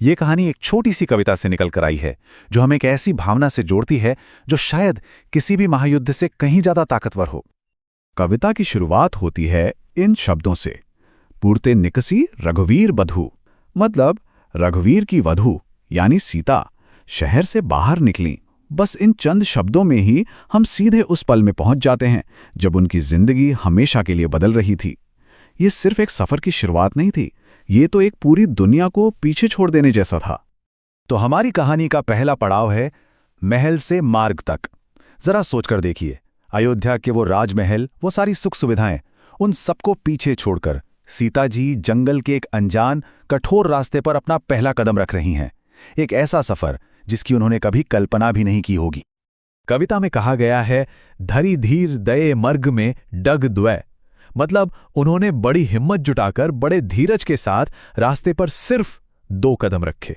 ये कहानी एक छोटी सी कविता से निकल कर आई है, जो हमें एक ऐसी भावना से जोड़ती है जो शायद किसी भी महायुद्ध से कहीं ज्यादा ताकतवर हो। कविता की शुरुआत होती है इन शब्दों से, पूर्ते निकसी रघुवीर बधू। मतलब रघुवीर की वधू यानी सीता शहर से बाहर निकली। बस इन चंद शब्दों में ही हम सीधे उस पल में पहुंच जाते हैं जब उनकी जिंदगी हमेशा के लिए बदल रही थी। ये सिर्फ एक सफर की शुरुआत नहीं थी, ये तो एक पूरी दुनिया को पीछे छोड़ देने जैसा था। तो हमारी कहानी का पहला पड़ाव है महल से मार्ग तक। जरा सोचकर देखिए, अयोध्या के वो राजमहल, वो सारी सुख सुविधाएं, उन सबको पीछे छोड़कर सीता जी जंगल के एक अनजान कठोर रास्ते पर अपना पहला कदम रख रही हैं। एक ऐसा सफर जिसकी उन्होंने कभी कल्पना भी नहीं की होगी। कविता में कहा गया है, धरी धीर दये मर्ग में डग द्वय। मतलब उन्होंने बड़ी हिम्मत जुटाकर बड़े धीरज के साथ रास्ते पर सिर्फ 2 कदम रखे।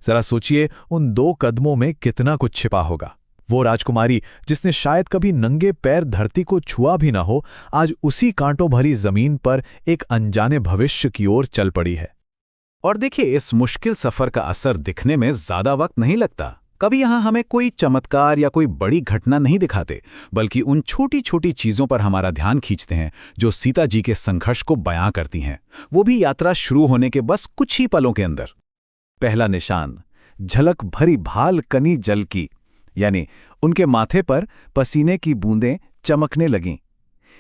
जरा सोचिए, उन 2 कदमों में कितना कुछ छिपा होगा। वो राजकुमारी जिसने शायद कभी नंगे पैर धरती को छुआ भी ना हो, आज उसी कांटों भरी जमीन पर एक अनजाने भविष्य की ओर चल पड़ी है। और देखिए, इस मुश्किल सफर का असर दिखने में ज्यादा वक्त नहीं लगता। कभी यहां हमें कोई चमत्कार या कोई बड़ी घटना नहीं दिखाते, बल्कि उन छोटी छोटी चीजों पर हमारा ध्यान खींचते हैं जो सीता जी के संघर्ष को बयां करती हैं, वो भी यात्रा शुरू होने के बस कुछ ही पलों के अंदर। पहला निशान, झलक भरी भाल कनी जल की, यानी उनके माथे पर पसीने की बूंदें चमकने लगीं।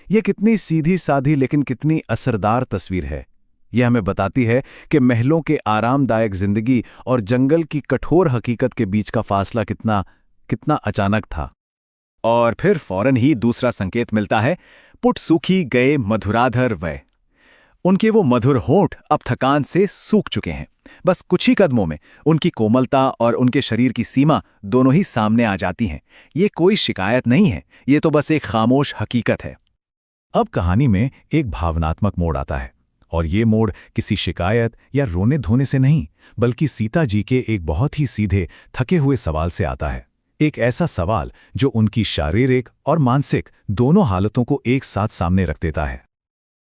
ये कितनी सीधी साधी लेकिन कितनी असरदार तस्वीर है। यह हमें बताती है कि महलों के आरामदायक जिंदगी और जंगल की कठोर हकीकत के बीच का फासला कितना अचानक था। और फिर फौरन ही दूसरा संकेत मिलता है, पुट सूखी गए मधुराधर वय। उनके वो मधुर होंठ अब थकान से सूख चुके हैं। बस कुछ ही कदमों में उनकी कोमलता और उनके शरीर की सीमा दोनों ही सामने आ जाती हैं। ये कोई शिकायत नहीं है, ये तो बस एक खामोश हकीकत है। अब कहानी में एक भावनात्मक मोड़ आता है, और ये मोड़ किसी शिकायत या रोने धोने से नहीं, बल्कि सीता जी के एक बहुत ही सीधे थके हुए सवाल से आता है। एक ऐसा सवाल जो उनकी शारीरिक और मानसिक दोनों हालतों को एक साथ सामने रख देता है।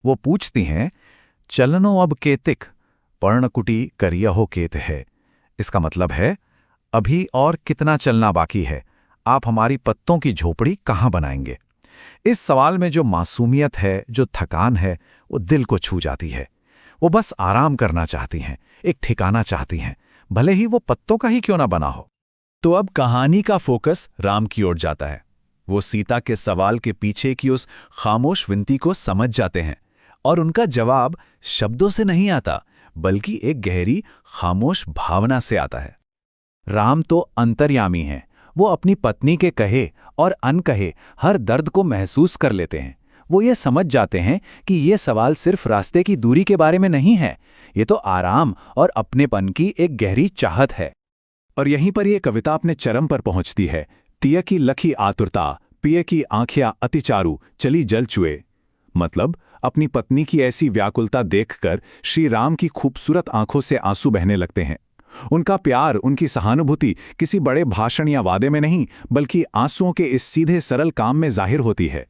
वो पूछती हैं, चलनो अब केतिक पर्णकुटी करियहो केत है। इसका मतलब है, अभी और कितना चलना बाकी है, आप हमारी पत्तों की झोपड़ी कहाँ बनाएंगे। इस सवाल में जो मासूमियत है, जो थकान है, वो दिल को छू जाती है। वो बस आराम करना चाहती हैं, एक ठिकाना चाहती हैं, भले ही वो पत्तों का ही क्यों ना बना हो। तो अब कहानी का फोकस राम की ओर जाता है। वो सीता के सवाल के पीछे की उस खामोश विनती को समझ जाते हैं, और उनका जवाब शब्दों से नहीं आता, बल्कि एक गहरी खामोश भावना से आता है। राम तो अंतर्यामी हैं, वो अपनी पत्नी के कहे और अनकहे हर दर्द को महसूस कर लेते हैं। वो ये समझ जाते हैं कि ये सवाल सिर्फ रास्ते की दूरी के बारे में नहीं है, ये तो आराम और अपनेपन की एक गहरी चाहत है। और यहीं पर ये कविता अपने चरम पर पहुंचती है। तिय की लखी आतुरता, पिय की आंखियां अति चारु, चली जल चुए। मतलब अपनी पत्नी की ऐसी व्याकुलता देखकर श्री राम की खूबसूरत आंखों से आंसू बहने लगते हैं। उनका प्यार, उनकी सहानुभूति किसी बड़े भाषण या वादे में नहीं, बल्कि आंसुओं के इस सीधे सरल काम में जाहिर होती है।